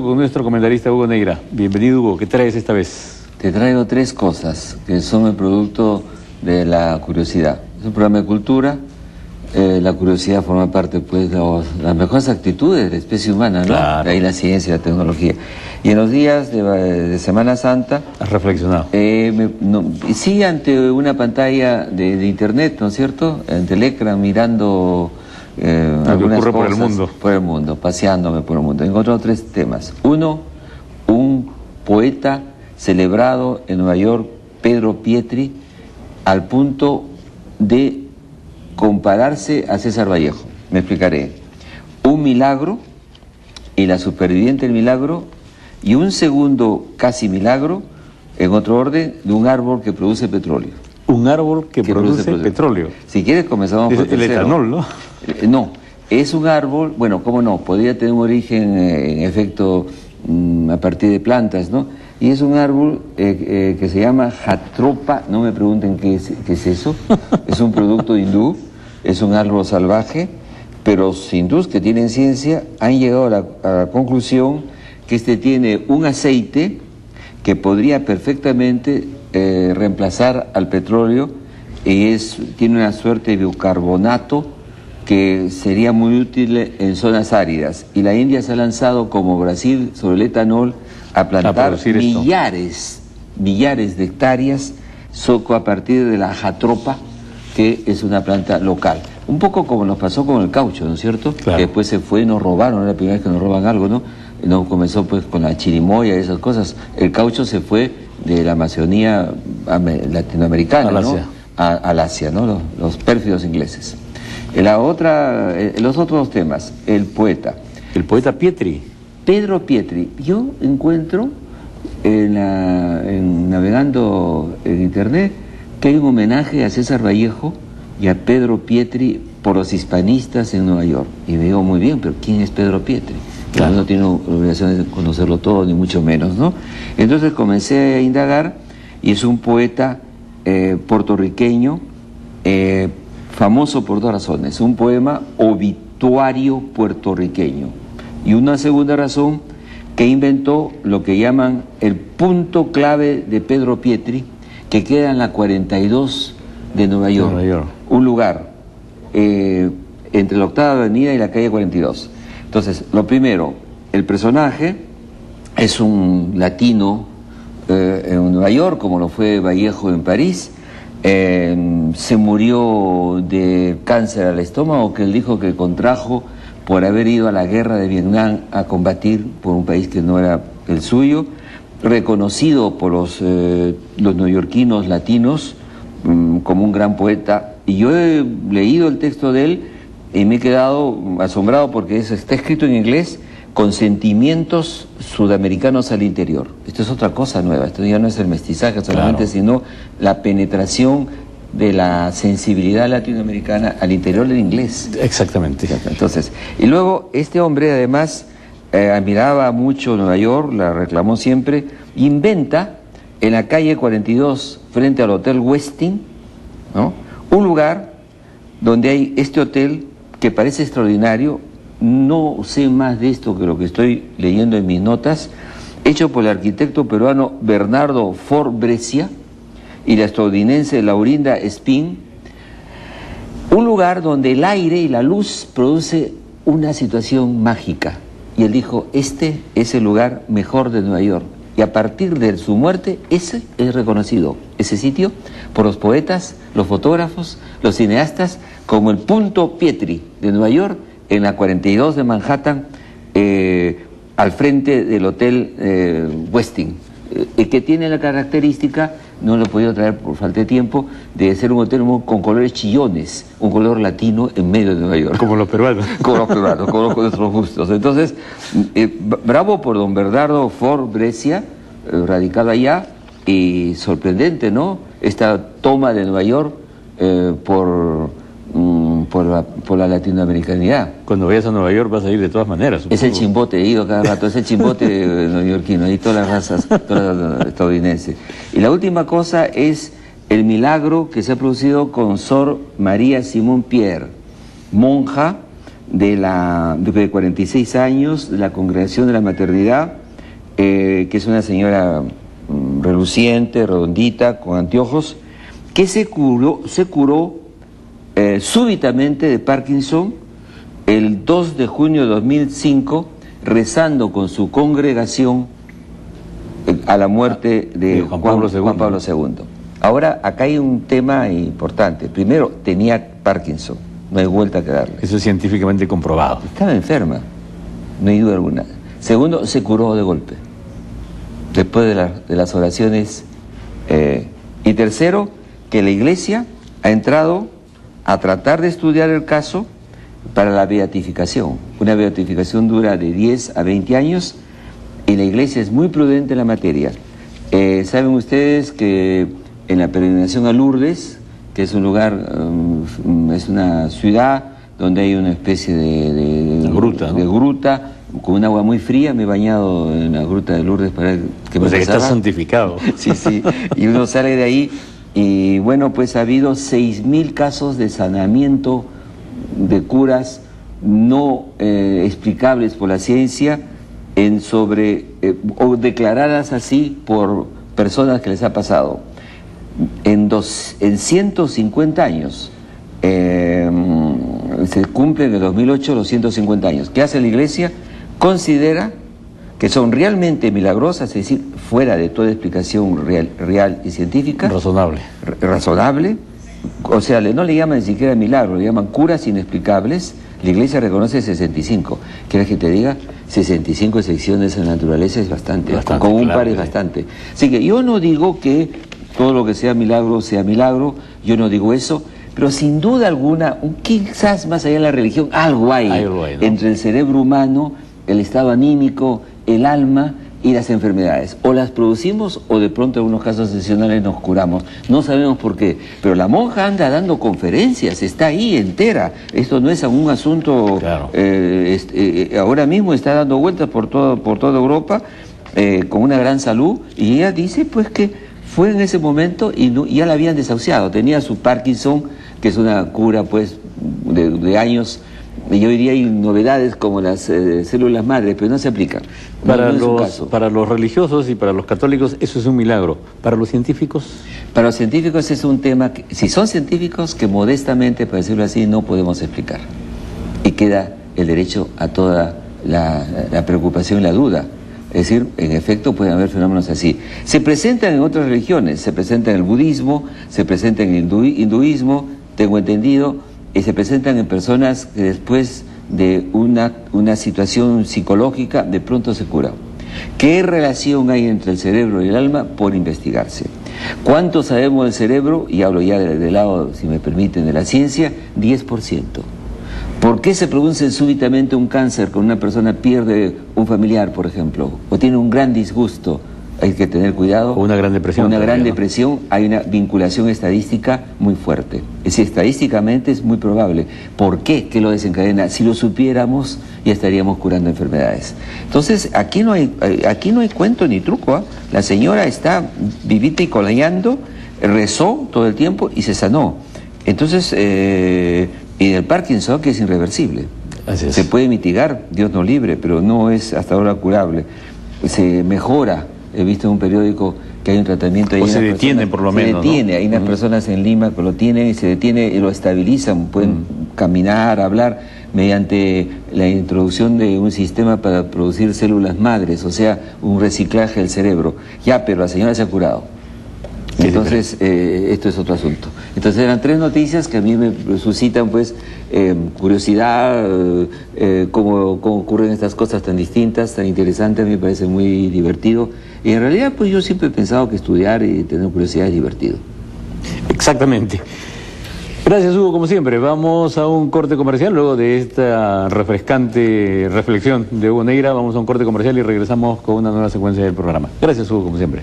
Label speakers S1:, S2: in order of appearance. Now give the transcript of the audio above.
S1: Con nuestro comentarista Hugo Neira. Bienvenido, Hugo. ¿Qué traes esta vez?
S2: Te traigo tres cosas que son el producto de la curiosidad. Es un programa de cultura. La curiosidad forma parte, pues, de las mejores actitudes de la especie humana, ¿no?
S1: Claro.
S2: De ahí la ciencia y la tecnología. Y en los días de Semana Santa...
S1: ¿Has reflexionado?
S2: Sí, ante una pantalla de internet, ¿no es cierto? Ante el ecran, mirando...
S1: Lo que ocurre por el mundo.
S2: Por el mundo, paseándome por el mundo. He encontrado tres temas. Uno, un poeta celebrado en Nueva York, Pedro Pietri, al punto de compararse a César Vallejo. Me explicaré. Un milagro y la superviviente del milagro, y un segundo casi milagro, en otro orden, de un árbol que produce petróleo.
S1: Un árbol que produce petróleo.
S2: Si quieres comenzamos por
S1: el etanol, ¿no?
S2: No, es un árbol, bueno, cómo no, podría tener un origen en efecto a partir de plantas, ¿no? Y es un árbol que se llama Jatropha, no me pregunten qué es eso, es un producto hindú, es un árbol salvaje, pero los hindús que tienen ciencia han llegado a la conclusión que este tiene un aceite que podría perfectamente reemplazar al petróleo, y tiene una suerte de bicarbonato que sería muy útil en zonas áridas. Y la India se ha lanzado, como Brasil, sobre el etanol, a plantar millares de hectáreas a partir de la Jatropha, que es una planta local. Un poco como nos pasó con el caucho, ¿no es cierto?
S1: Claro.
S2: Que después se fue y nos robaron, era la primera vez que nos roban algo, ¿no? No comenzó pues con la chirimoya y esas cosas. El caucho se fue de la Amazonía latinoamericana, ¿no? Al Asia, ¿no? Los pérfidos ingleses. Los otros dos temas, el poeta.
S1: El poeta Pietri.
S2: Pedro Pietri. Yo encuentro, navegando en internet, que hay un homenaje a César Vallejo y a Pedro Pietri por los hispanistas en Nueva York. Y me digo, muy bien, pero ¿quién es Pedro Pietri? Claro. No tiene obligación de conocerlo todo, ni mucho menos, ¿no? Entonces comencé a indagar, y es un poeta puertorriqueño, famoso por dos razones. Un poema obituario puertorriqueño. Y una segunda razón, que inventó lo que llaman el punto clave de Pedro Pietri, que queda en la 42 de Nueva York. Un lugar entre la Octava Avenida y la calle 42. Entonces, lo primero, el personaje es un latino en Nueva York, como lo fue Vallejo en París. Se murió de cáncer al estómago, que él dijo que contrajo por haber ido a la guerra de Vietnam a combatir por un país que no era el suyo. Reconocido por los neoyorquinos latinos como un gran poeta. Y yo he leído el texto de él y me he quedado asombrado porque está escrito en inglés con sentimientos sudamericanos al interior. Esto es otra cosa nueva, esto ya no es el mestizaje solamente, claro, sino la penetración de la sensibilidad latinoamericana al interior del inglés.
S1: Exactamente.
S2: Entonces, y luego este hombre además admiraba mucho Nueva York, la reclamó siempre, inventa en la calle 42, frente al Hotel Westin, ¿no?, un lugar donde hay este hotel que parece extraordinario. No sé más de esto que lo que estoy leyendo en mis notas, hecho por el arquitecto peruano Bernardo Fort Brescia y la estadounidense Laurinda Spin. Un lugar donde el aire y la luz produce una situación mágica. Y él dijo, este es el lugar mejor de Nueva York. Y a partir de su muerte, ese es reconocido, ese sitio, por los poetas, los fotógrafos, los cineastas, como el punto Pietri de Nueva York, en la 42 de Manhattan, al frente del Hotel Westin, que tiene la característica, no lo he podido traer por falta de tiempo, de ser un hotel con colores chillones, un color latino en medio de Nueva York.
S1: Como los peruanos.
S2: Como los peruanos, como nuestros gustos. Entonces, bravo por don Bernardo Fort Brescia, radicado allá, y sorprendente, ¿no?, esta toma de Nueva York por la latinoamericanidad.
S1: Cuando vayas a Nueva York vas a ir de todas maneras.
S2: Supongo. Es el chimbote, he ido cada rato, es el chimbote neoyorquino, y todas las razas, todas las estadounidenses. Y la última cosa es el milagro que se ha producido con Sor María Simón Pierre, monja de 46 años, de la Congregación de la Maternidad, que es una señora reluciente, redondita, con anteojos, que se curó súbitamente de Parkinson el 2 de junio de 2005, rezando con su congregación a la muerte de Juan Pablo II. Ahora, acá hay un tema importante. Primero, tenía Parkinson, no hay vuelta que darle.
S1: Eso es científicamente comprobado.
S2: Estaba enferma, no hay duda alguna. Segundo, se curó de golpe, después de las oraciones. Y tercero, que la Iglesia ha entrado a tratar de estudiar el caso para la beatificación. Una beatificación dura de 10 a 20 años y la Iglesia es muy prudente en la materia. Saben ustedes que en la peregrinación a Lourdes, que es un lugar, es una ciudad donde hay una especie de gruta, ¿no? De gruta, con un agua muy fría. Me he bañado en la gruta de Lourdes para que me
S1: que está santificado.
S2: Sí, sí, y uno sale de ahí y bueno, pues ha habido 6.000 casos de sanamiento de curas no explicables por la ciencia o declaradas así por personas que les ha pasado. En 150 años, se cumplen en el 2008 los 150 años. ¿Qué hace la Iglesia? Considera que son realmente milagrosas, es decir, fuera de toda explicación real y científica. Razonable. O sea, no le llaman ni siquiera milagro, le llaman curas inexplicables. La Iglesia reconoce 65. ¿Quieres que te diga? 65 secciones en la naturaleza es bastante con un par es bastante. Así que yo no digo que todo lo que sea milagro, yo no digo eso, pero sin duda alguna, quizás más allá de la religión, algo hay, ¿no? Entre el cerebro humano, el estado anímico, el alma y las enfermedades. O las producimos o de pronto en algunos casos excepcionales nos curamos. No sabemos por qué. Pero la monja anda dando conferencias, está ahí entera. Esto no es un asunto... Claro. Ahora mismo está dando vueltas por toda Europa con una gran salud y ella dice pues que fue en ese momento y ya la habían desahuciado. Tenía su Parkinson, que es una cura pues de años. Y hoy día hay novedades como las células madres, pero no se aplican.
S1: Para los religiosos y para los católicos eso es un milagro. ¿Para los científicos?
S2: Para los científicos es un tema, si son científicos, que modestamente, para decirlo así, no podemos explicar. Y queda el derecho a toda la preocupación y la duda. Es decir, en efecto pueden haber fenómenos así. Se presentan en otras religiones, se presenta en el budismo, se presenta en el hinduismo, tengo entendido, y se presentan en personas que después de una situación psicológica de pronto se curan. ¿Qué relación hay entre el cerebro y el alma? Por investigarse. ¿Cuánto sabemos del cerebro? Y hablo ya del lado, si me permiten, de la ciencia, 10%. ¿Por qué se produce súbitamente un cáncer cuando una persona pierde un familiar, por ejemplo? O tiene un gran disgusto. Hay que tener cuidado.
S1: O una gran depresión.
S2: Una gran depresión, hay una vinculación estadística muy fuerte. Es decir, estadísticamente es muy probable. ¿Por qué? ¿Qué lo desencadena? Si lo supiéramos, ya estaríamos curando enfermedades. Entonces, aquí no hay cuento ni truco, ¿eh? La señora está vivita y coleando, rezó todo el tiempo y se sanó. Entonces, y el Parkinson, que es irreversible.
S1: Así es.
S2: Se puede mitigar, Dios nos libre, pero no es hasta ahora curable. Se mejora. He visto en un periódico que hay un tratamiento...
S1: O se detiene por lo menos.
S2: Se detiene, ¿no? Hay unas personas en Lima que lo tienen y se detiene y lo estabilizan, pueden caminar, hablar, mediante la introducción de un sistema para producir células madres, o sea, un reciclaje del cerebro. Ya, pero la señora se ha curado. Entonces, esto es otro asunto. Entonces eran 3 noticias que a mí me suscitan pues curiosidad, cómo ocurren estas cosas tan distintas, tan interesantes, a mí me parece muy divertido. Y en realidad pues yo siempre he pensado que estudiar y tener curiosidad es divertido.
S1: Exactamente. Gracias, Hugo, como siempre. Vamos a un corte comercial. Luego de esta refrescante reflexión de Hugo Neira, vamos a un corte comercial y regresamos con una nueva secuencia del programa. Gracias, Hugo, como siempre.